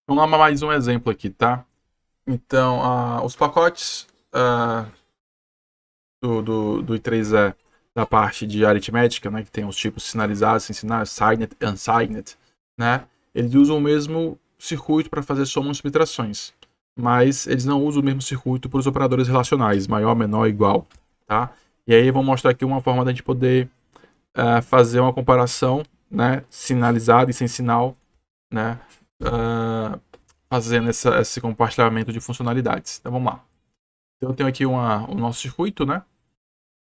Vamos lá mais um exemplo aqui, tá? Então, os pacotes do I3E da parte de aritmética, né, que tem os tipos sinalizados, sem sinal, signed e unsigned, né? Eles usam o mesmo circuito para fazer somas e subtrações, mas eles não usam o mesmo circuito para os operadores relacionais, maior, menor, igual, tá? E aí eu vou mostrar aqui uma forma da gente poder fazer uma comparação, né, sinalizada e sem sinal, né, uh, fazendo esse compartilhamento de funcionalidades. Então vamos lá. Então eu tenho aqui o nosso circuito, né?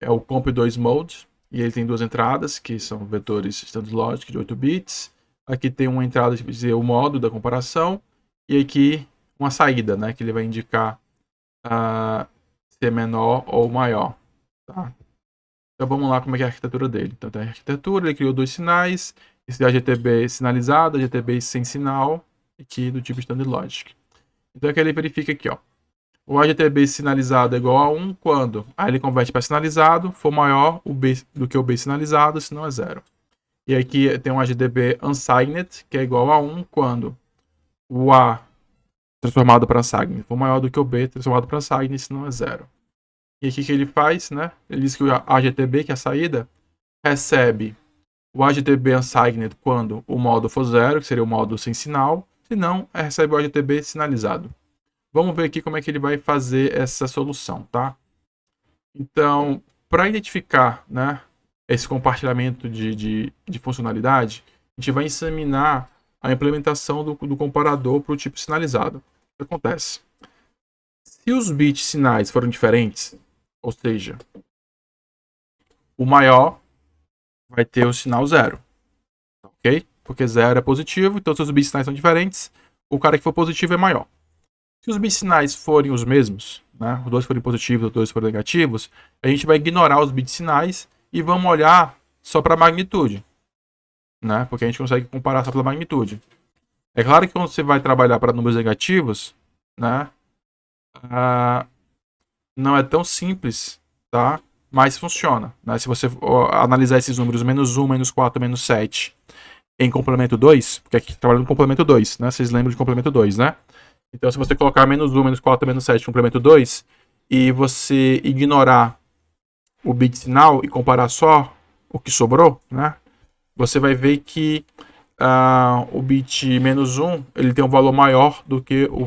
É o comp2 mode, e ele tem duas entradas, que são vetores standard logic de 8 bits. Aqui tem uma entrada que dizer o modo da comparação, e aqui uma saída, né? Que ele vai indicar se é menor ou maior. Tá? Então vamos lá como é que é a arquitetura dele. Então tem a arquitetura, ele criou dois sinais, esse AGTB sinalizado, AGTB sem sinal, aqui do tipo standard logic. Então aqui ele verifica aqui, ó. O AGTB sinalizado é igual a 1 quando aí ele converte para sinalizado, for maior o B do que o B sinalizado, senão é zero. E aqui tem um AGTB unsigned, que é igual a 1 quando o A transformado para unsigned for maior do que o B transformado para unsigned, senão é zero. E aqui que ele faz, né? Ele diz que o AGTB, que é a saída, recebe o AGTB unsigned quando o modo for zero, que seria o modo sem sinal, se não, recebe o AGTB sinalizado. Vamos ver aqui como é que ele vai fazer essa solução, tá? Então, para identificar, né, esse compartilhamento de funcionalidade, a gente vai examinar a implementação do comparador para o tipo sinalizado. O que acontece? Se os bits sinais foram diferentes, ou seja, o maior vai ter o sinal zero, ok? Porque zero é positivo, então se os bits sinais são diferentes, o cara que for positivo é maior. Se os bits sinais forem os mesmos, né, os dois forem positivos, os dois forem negativos, a gente vai ignorar os bits sinais e vamos olhar só para a magnitude, né, porque a gente consegue comparar só pela magnitude. É claro que quando você vai trabalhar para números negativos, né, não é tão simples, tá? Mas funciona. Né? Se você analisar esses números menos 1, menos 4, menos 7 em complemento 2, porque aqui trabalhando com complemento 2, né? Vocês lembram de complemento 2, né? Então, se você colocar menos 1, menos 4, menos 7 complemento 2 e você ignorar o bit sinal e comparar só o que sobrou, né? Você vai ver que o bit menos 1 ele tem um valor maior do que o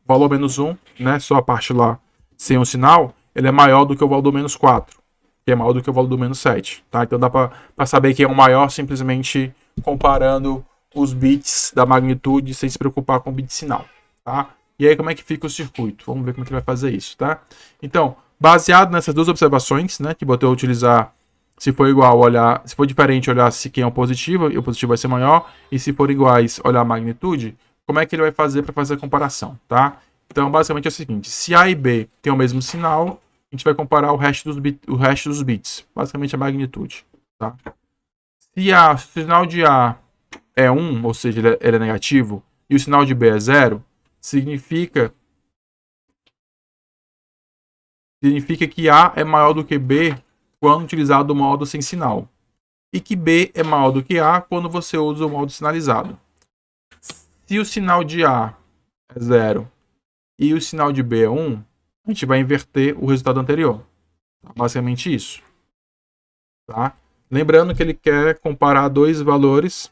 valor menos 1, né? Só a parte lá sem o sinal, ele é maior do que o valor do menos 4, que é maior do que o valor do menos 7. Tá? Então dá para saber que é o maior simplesmente comparando os bits da magnitude sem se preocupar com o bit sinal. Tá? E aí como é que fica o circuito? Vamos ver como é que vai fazer isso. Tá? Então, baseado nessas duas observações, né, que botou a utilizar se for igual, olhar, se for diferente, olhar se quem é o positivo, e o positivo vai ser maior, e se for iguais, olhar a magnitude, como é que ele vai fazer para fazer a comparação, tá? Então, basicamente é o seguinte, se A e B tem o mesmo sinal, a gente vai comparar o resto dos bits, basicamente a magnitude, tá? Se o sinal de A é 1, ou seja, ele é negativo, e o sinal de B é 0, significa que A é maior do que B quando utilizado o modo sem sinal. E que B é maior do que A quando você usa o modo sinalizado. Se o sinal de A é 0 e o sinal de B é 1, a gente vai inverter o resultado anterior. Basicamente isso. Tá? Lembrando que ele quer comparar dois valores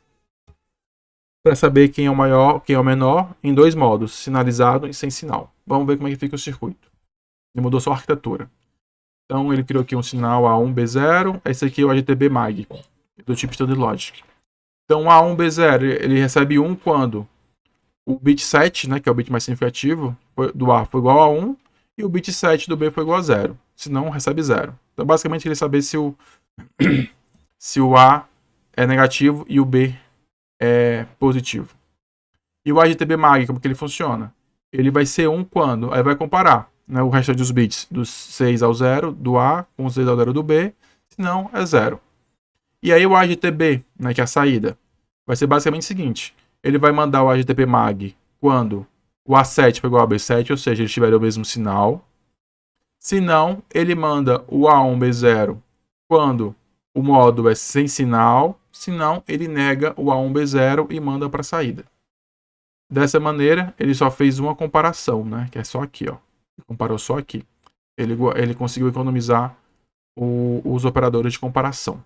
para saber quem é o maior, quem é o menor, em dois modos, sinalizado e sem sinal. Vamos ver como é que fica o circuito. Ele mudou só a arquitetura. Então ele criou aqui um sinal A1B0, esse aqui é o AGTB MAG, do tipo Standard Logic. Então A1B0 ele recebe 1 quando o bit 7, né, que é o bit mais significativo, do A foi igual a 1 e o bit 7 do B foi igual a 0. Senão recebe 0. Então basicamente ele saber se o A é negativo e o B é positivo. E o AGTB MAG, como que ele funciona? Ele vai ser 1 quando? Aí vai comparar, né, o resto dos bits dos 6 ao 0 do A com os 6 ao 0 do B, senão é 0. E aí o AGTB, né, que é a saída, vai ser basicamente o seguinte, ele vai mandar o AGTB MAG quando o A7 for igual ao B7, ou seja, eles tiverem o mesmo sinal. Se não, ele manda o A1B0 quando o modo é sem sinal. Se não, ele nega o A1B0 e manda para a saída. Dessa maneira, ele só fez uma comparação, né? Que é só aqui, ó. Ele comparou só aqui. Ele conseguiu economizar os operadores de comparação.